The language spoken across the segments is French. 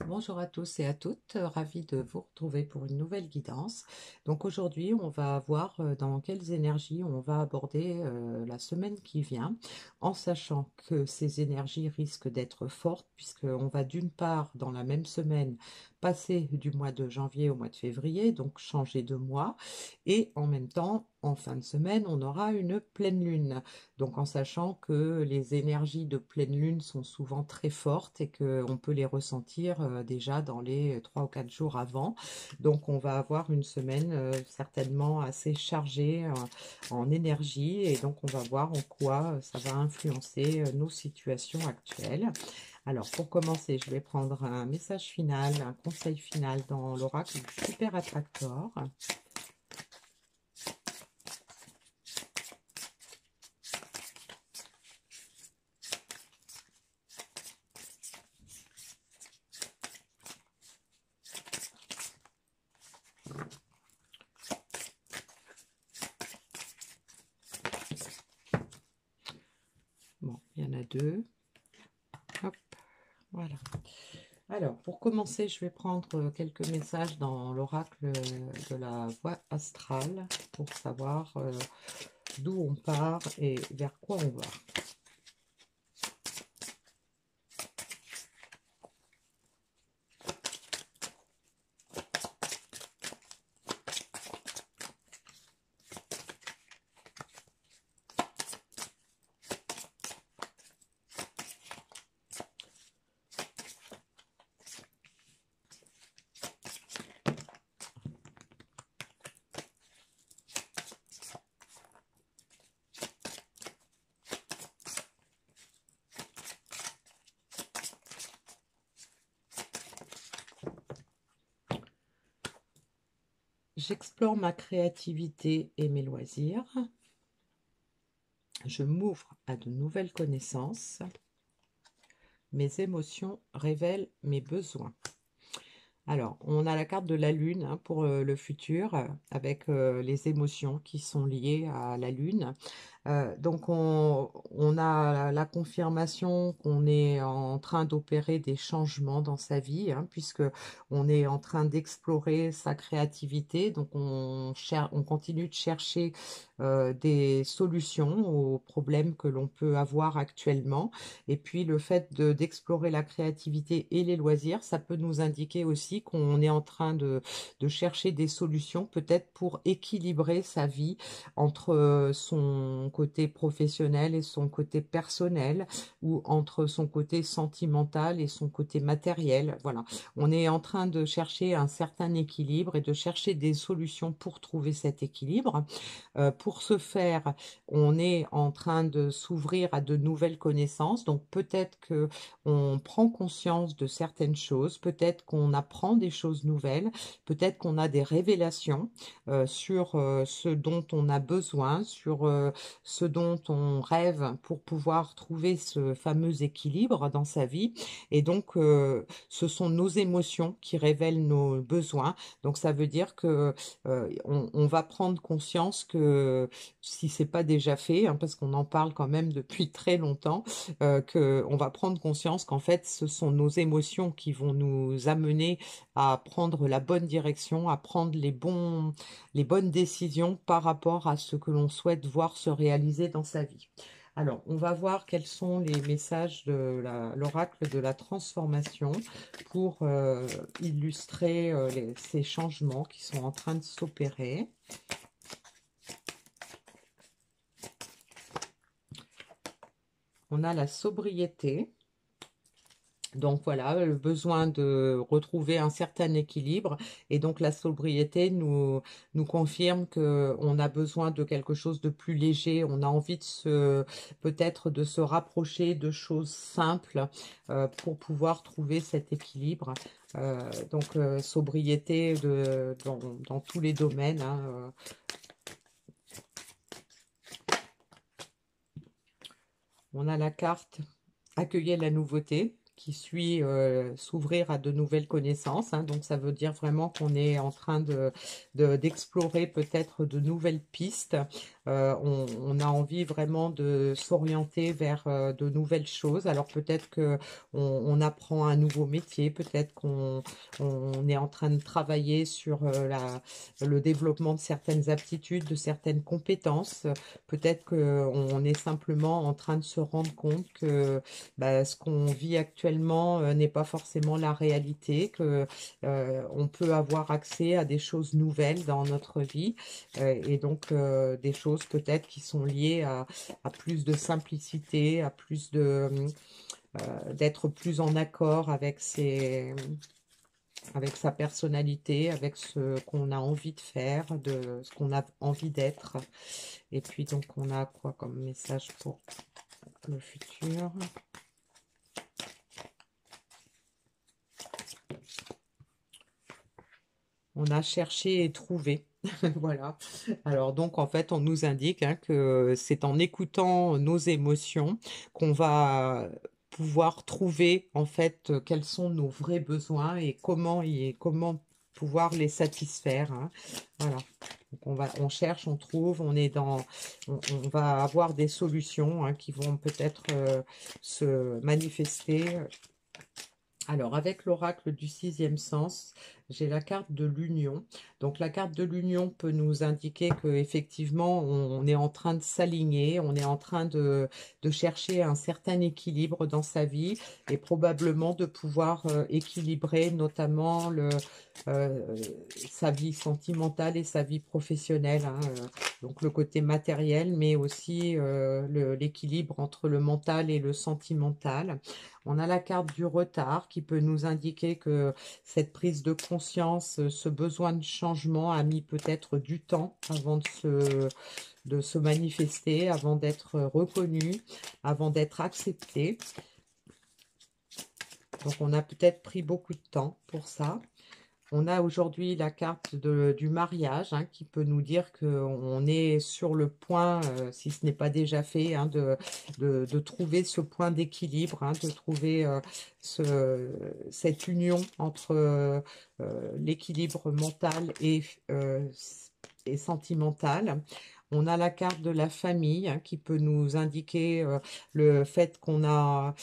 Bonjour à tous et à toutes, ravie de vous retrouver pour une nouvelle guidance. Donc aujourd'hui, on va voir dans quelles énergies on va aborder la semaine qui vient, en sachant que ces énergies risquent d'être fortes, puisqu'on va d'une part, dans la même semaine, passer du mois de janvier au mois de février, donc changer de mois, et en même temps, en fin de semaine, on aura une pleine lune. Donc en sachant que les énergies de pleine lune sont souvent très fortes et qu'on peut les ressentir déjà dans les 3 ou 4 jours avant. Donc on va avoir une semaine certainement assez chargée en énergie et donc on va voir en quoi ça va influencer nos situations actuelles. Alors pour commencer, je vais prendre un message final, un conseil final dans l'oracle Super Attractor. Bon, il y en a deux. Hop, voilà. Alors, pour commencer, je vais prendre quelques messages dans l'oracle de la voie astrale pour savoir d'où on part et vers quoi on va. J'explore ma créativité et mes loisirs. Je m'ouvre à de nouvelles connaissances. Mes émotions révèlent mes besoins. Alors, on a la carte de la Lune hein, pour le futur, avec les émotions qui sont liées à la Lune. Donc, on a la confirmation qu'on est en train d'opérer des changements dans sa vie, hein, puisque on est en train d'explorer sa créativité. Donc, on continue de chercher des solutions aux problèmes que l'on peut avoir actuellement. Et puis, le fait d'explorer la créativité et les loisirs, ça peut nous indiquer aussi qu'on est en train de chercher des solutions, peut-être pour équilibrer sa vie entre son côté professionnel et son côté personnel, ou entre son côté sentimental et son côté matériel. Voilà, on est en train de chercher un certain équilibre et de chercher des solutions pour trouver cet équilibre. Pour ce faire, on est en train de s'ouvrir à de nouvelles connaissances, donc peut-être que on prend conscience de certaines choses, peut-être qu'on apprend des choses nouvelles, peut-être qu'on a des révélations sur ce dont on a besoin, sur ce dont on rêve pour pouvoir trouver ce fameux équilibre dans sa vie. Et donc, ce sont nos émotions qui révèlent nos besoins. Donc, ça veut dire que on va prendre conscience que, si c'est pas déjà fait, hein, parce qu'on en parle quand même depuis très longtemps, que on va prendre conscience qu'en fait, ce sont nos émotions qui vont nous amener à prendre la bonne direction, à prendre les bonnes décisions par rapport à ce que l'on souhaite voir se réaliser dans sa vie. Alors, on va voir quels sont les messages de l'oracle de la transformation pour illustrer ces changements qui sont en train de s'opérer. On a la sobriété. Donc voilà, le besoin de retrouver un certain équilibre, et donc la sobriété nous confirme que on a besoin de quelque chose de plus léger. On a envie peut-être de se rapprocher de choses simples pour pouvoir trouver cet équilibre. Sobriété dans tous les domaines, hein. On a la carte accueillir la nouveauté, qui suit s'ouvrir à de nouvelles connaissances, hein. Donc ça veut dire vraiment qu'on est en train d'explorer peut-être de nouvelles pistes. On a envie vraiment de s'orienter vers de nouvelles choses. Alors peut-être que on apprend un nouveau métier, peut-être qu'on est en train de travailler sur le développement de certaines aptitudes, de certaines compétences. Peut-être qu'on est simplement en train de se rendre compte que bah, ce qu'on vit actuellement n'est pas forcément la réalité, que on peut avoir accès à des choses nouvelles dans notre vie et donc des choses peut-être qui sont liées à plus de simplicité, à plus d'être plus en accord avec avec sa personnalité, avec ce qu'on a envie de faire, de ce qu'on a envie d'être. Et puis donc on a quoi comme message pour le futur? On a cherché et trouvé. Voilà. Alors donc en fait on nous indique hein, que c'est en écoutant nos émotions qu'on va pouvoir trouver en fait quels sont nos vrais besoins et comment pouvoir les satisfaire, hein. Voilà. Donc on cherche, on trouve, on va avoir des solutions hein, qui vont peut-être se manifester. Alors, avec l'oracle du sixième sens, j'ai la carte de l'union. Donc, la carte de l'union peut nous indiquer qu'effectivement, on est en train de s'aligner, on est en train de chercher un certain équilibre dans sa vie et probablement de pouvoir équilibrer notamment euh, sa vie sentimentale et sa vie professionnelle, hein, donc le côté matériel, mais aussi l'équilibre entre le mental et le sentimental. On a la carte du retard qui peut nous indiquer que cette prise de conscience, ce besoin de changement a mis peut-être du temps avant de se manifester, avant d'être reconnu, avant d'être accepté. Donc on a peut-être pris beaucoup de temps pour ça. On a aujourd'hui la carte du mariage hein, qui peut nous dire qu'on est sur le point, si ce n'est pas déjà fait, hein, de trouver ce point d'équilibre, hein, de trouver cette union entre l'équilibre mental et sentimental. On a la carte de la famille hein, qui peut nous indiquer le fait qu'on a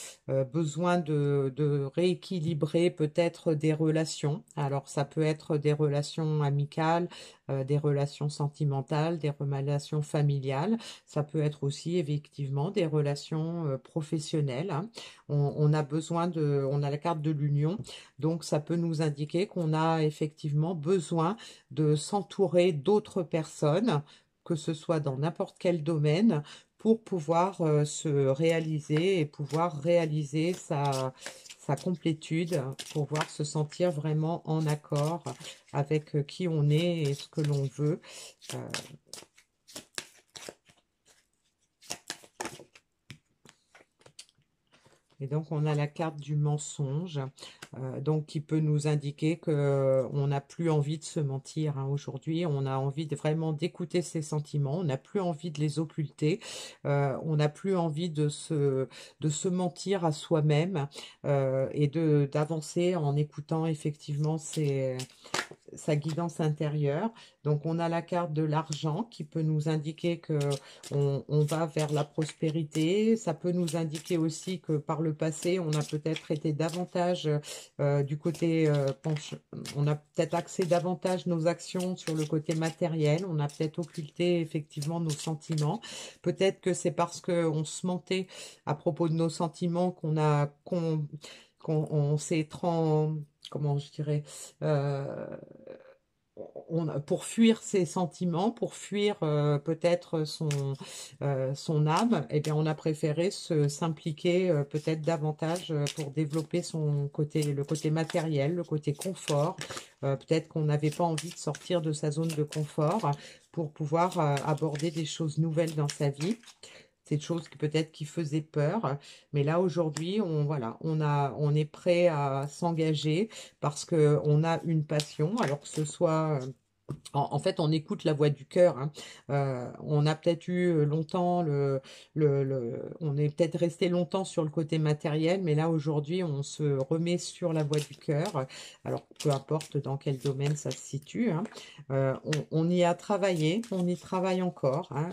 besoin de rééquilibrer peut-être des relations. Alors ça peut être des relations amicales, des relations sentimentales, des relations familiales. Ça peut être aussi effectivement des relations professionnelles, hein. On a on a la carte de l'union, donc ça peut nous indiquer qu'on a effectivement besoin de s'entourer d'autres personnes, que ce soit dans n'importe quel domaine, pour pouvoir se réaliser et pouvoir réaliser sa complétude, pour pouvoir se sentir vraiment en accord avec qui on est et ce que l'on veut. Et donc, on a la carte du mensonge, donc qui peut nous indiquer qu'on n'a plus envie de se mentir, hein. Aujourd'hui, on a envie vraiment d'écouter ses sentiments, on n'a plus envie de les occulter, on n'a plus envie de se mentir à soi-même et d'avancer en écoutant effectivement sa guidance intérieure. Donc on a la carte de l'argent qui peut nous indiquer que on va vers la prospérité. Ça peut nous indiquer aussi que par le passé, on a peut-être été davantage du côté on a peut-être axé davantage nos actions sur le côté matériel. On a peut-être occulté effectivement nos sentiments. Peut-être que c'est parce qu'on se mentait à propos de nos sentiments qu'on s'est comment je dirais, pour fuir ses sentiments, pour fuir peut-être son âme, eh bien on a préféré s'impliquer peut-être davantage pour développer le côté matériel, le côté confort. Peut-être qu'on n'avait pas envie de sortir de sa zone de confort pour pouvoir aborder des choses nouvelles dans sa vie. C'est des choses qui peut-être qui faisaient peur, mais là aujourd'hui, voilà, on est prêt à s'engager parce que on a une passion, alors que ce soit En fait, on écoute la voix du cœur, hein. On a peut-être eu longtemps on est peut-être resté longtemps sur le côté matériel, mais là aujourd'hui, on se remet sur la voie du cœur. Alors, peu importe dans quel domaine ça se situe, hein. On y a travaillé, on y travaille encore, hein.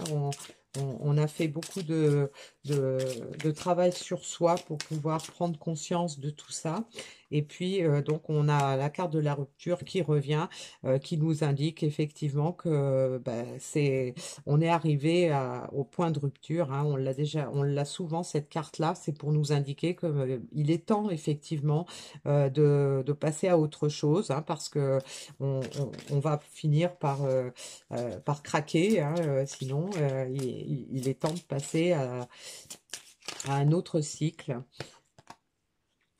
On a fait beaucoup de, de travail sur soi pour pouvoir prendre conscience de tout ça. Et puis, donc, on a la carte de la rupture qui revient, qui nous indique effectivement que on est arrivé au point de rupture, hein. On l'a souvent cette carte-là, c'est pour nous indiquer que il est temps effectivement de passer à autre chose, hein, parce que on va finir par craquer, hein, sinon il est temps de passer à un autre cycle.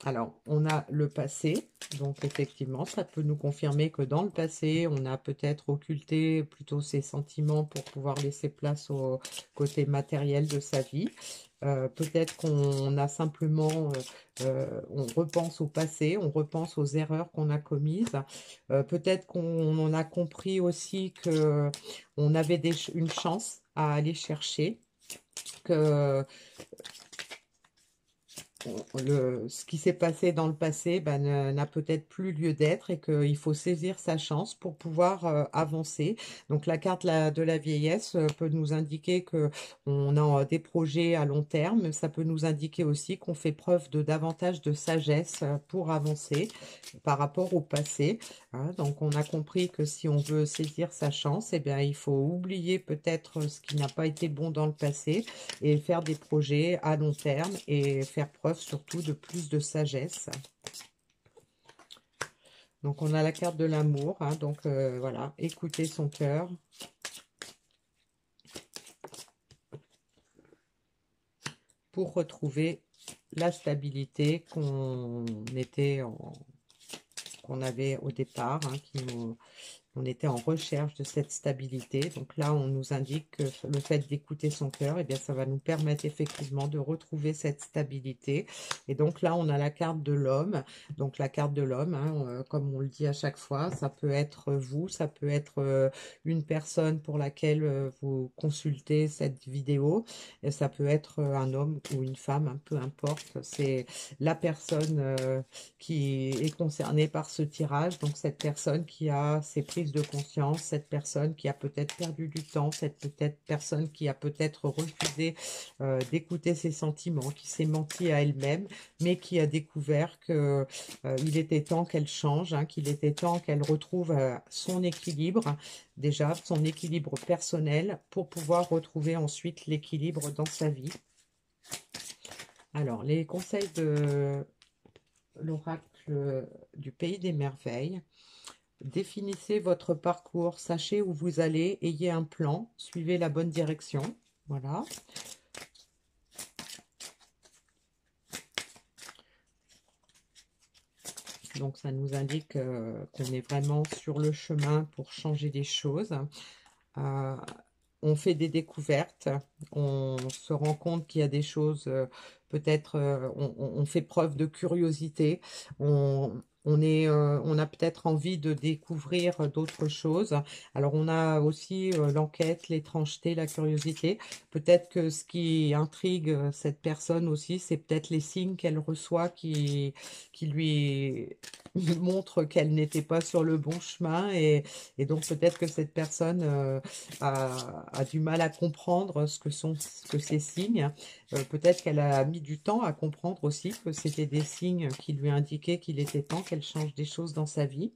Alors, on a le passé, donc effectivement, ça peut nous confirmer que dans le passé, on a peut-être occulté plutôt ses sentiments pour pouvoir laisser place au côté matériel de sa vie. Peut-être qu'on a simplement, on repense au passé, on repense aux erreurs qu'on a commises. Peut-être qu'on en a compris aussi que on avait une chance à aller chercher, que ce qui s'est passé dans le passé n'a peut-être plus lieu d'être et qu'il faut saisir sa chance pour pouvoir avancer. Donc la carte de la vieillesse peut nous indiquer que on a des projets à long terme. Ça peut nous indiquer aussi qu'on fait preuve de davantage de sagesse pour avancer par rapport au passé, hein. Donc on a compris que si on veut saisir sa chance, eh bien, il faut oublier peut-être ce qui n'a pas été bon dans le passé et faire des projets à long terme et faire preuve surtout de plus de sagesse. Donc on a la carte de l'amour, hein, donc voilà, écouter son cœur. Pour retrouver la stabilité qu'on avait au départ, hein, on était en recherche de cette stabilité. Donc là, on nous indique que le fait d'écouter son cœur, eh bien, ça va nous permettre effectivement de retrouver cette stabilité. Et donc là, on a la carte de l'homme. Donc la carte de l'homme, hein, comme on le dit à chaque fois, ça peut être vous, ça peut être une personne pour laquelle vous consultez cette vidéo. Et ça peut être un homme ou une femme, hein, peu importe. C'est la personne qui est concernée par ce tirage. Donc cette personne qui a ses prises de conscience, cette personne qui a peut-être perdu du temps, cette personne qui a peut-être refusé d'écouter ses sentiments, qui s'est menti à elle-même, mais qui a découvert que il était temps qu'elle change, hein, qu'il était temps qu'elle retrouve son équilibre, déjà son équilibre personnel, pour pouvoir retrouver ensuite l'équilibre dans sa vie. Alors, les conseils de l'oracle du Pays des Merveilles. Définissez votre parcours, sachez où vous allez, ayez un plan, suivez la bonne direction. Voilà. Donc ça nous indique qu'on est vraiment sur le chemin pour changer les choses. On fait des découvertes, on se rend compte qu'il y a des choses, peut-être on fait preuve de curiosité, on a peut-être envie de découvrir d'autres choses. Alors on a aussi l'enquête, l'étrangeté, la curiosité. Peut-être que ce qui intrigue cette personne aussi, c'est peut-être les signes qu'elle reçoit qui lui montrent qu'elle n'était pas sur le bon chemin et donc peut-être que cette personne a du mal à comprendre ce que ces signes. Peut-être qu'elle a mis du temps à comprendre aussi que c'était des signes qui lui indiquaient qu'il était temps qu'elle change des choses dans sa vie.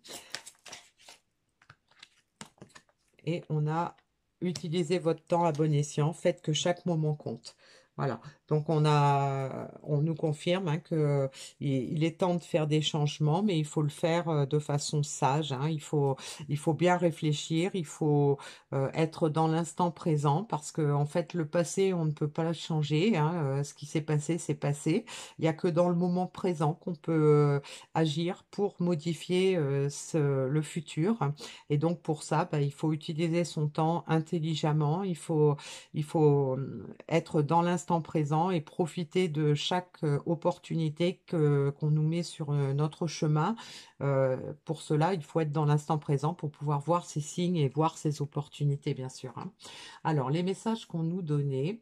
Et on a utilisé votre temps à bon escient, faites que chaque moment compte. Voilà, donc on nous confirme, hein, que il est temps de faire des changements, mais il faut le faire de façon sage, hein. Il faut bien réfléchir, il faut être dans l'instant présent, parce que en fait le passé on ne peut pas le changer, hein. Ce qui s'est passé, c'est passé. Il n'y a que dans le moment présent qu'on peut agir pour modifier le futur. Et donc pour ça, il faut utiliser son temps intelligemment, il faut être dans l'instant l'instant présent et profiter de chaque opportunité qu'on nous met sur notre chemin. Pour cela, il faut être dans l'instant présent pour pouvoir voir ces signes et voir ces opportunités, bien sûr, hein. Alors, les messages qu'on nous donnait,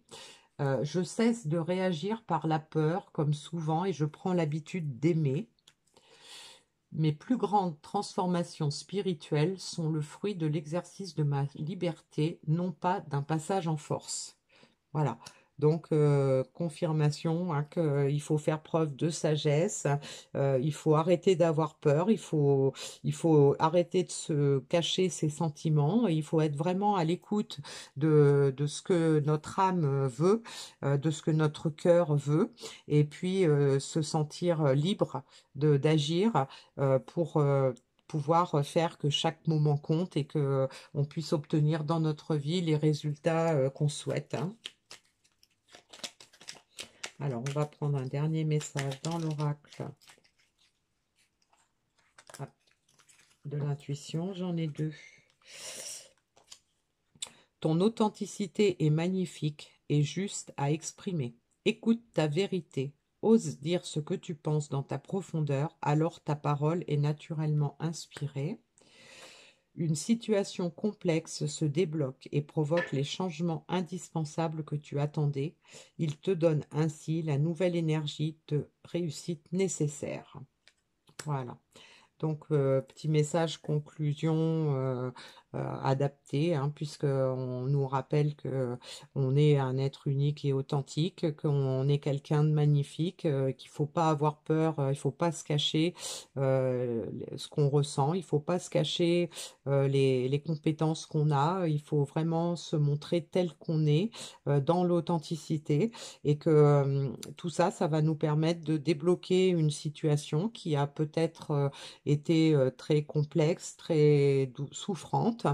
je cesse de réagir par la peur, comme souvent, et je prends l'habitude d'aimer. Mes plus grandes transformations spirituelles sont le fruit de l'exercice de ma liberté, non pas d'un passage en force. Voilà. Donc, confirmation, hein, qu'il faut faire preuve de sagesse, il faut arrêter d'avoir peur, il faut arrêter de se cacher ses sentiments, il faut être vraiment à l'écoute de ce que notre âme veut, de ce que notre cœur veut, et puis se sentir libre d'agir pour pouvoir faire que chaque moment compte et que on puisse obtenir dans notre vie les résultats qu'on souhaite, hein. Alors, on va prendre un dernier message dans l'oracle de l'intuition. J'en ai deux. Ton authenticité est magnifique et juste à exprimer. Écoute ta vérité. Ose dire ce que tu penses dans ta profondeur, alors ta parole est naturellement inspirée. Une situation complexe se débloque et provoque les changements indispensables que tu attendais. Il te donne ainsi la nouvelle énergie de réussite nécessaire. Voilà. Donc, petit message conclusion adapté, hein, puisqu'on nous rappelle que on est un être unique et authentique, qu'on est quelqu'un de magnifique, qu'il faut pas avoir peur, il faut pas se cacher ce qu'on ressent, il faut pas se cacher les compétences qu'on a, il faut vraiment se montrer tel qu'on est dans l'authenticité et que tout ça, ça va nous permettre de débloquer une situation qui a peut-être était très complexe, très souffrante,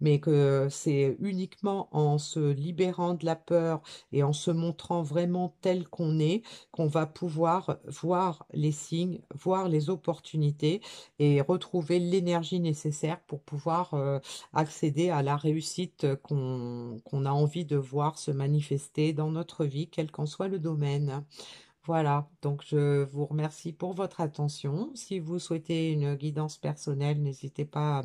mais que c'est uniquement en se libérant de la peur et en se montrant vraiment tel qu'on va pouvoir voir les signes, voir les opportunités et retrouver l'énergie nécessaire pour pouvoir accéder à la réussite qu'on a envie de voir se manifester dans notre vie, quel qu'en soit le domaine. Voilà, donc je vous remercie pour votre attention. Si vous souhaitez une guidance personnelle, n'hésitez pas à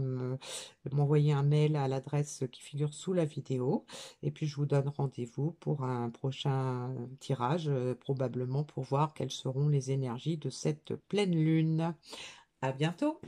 m'envoyer un mail à l'adresse qui figure sous la vidéo. Et puis je vous donne rendez-vous pour un prochain tirage, probablement pour voir quelles seront les énergies de cette pleine lune. À bientôt!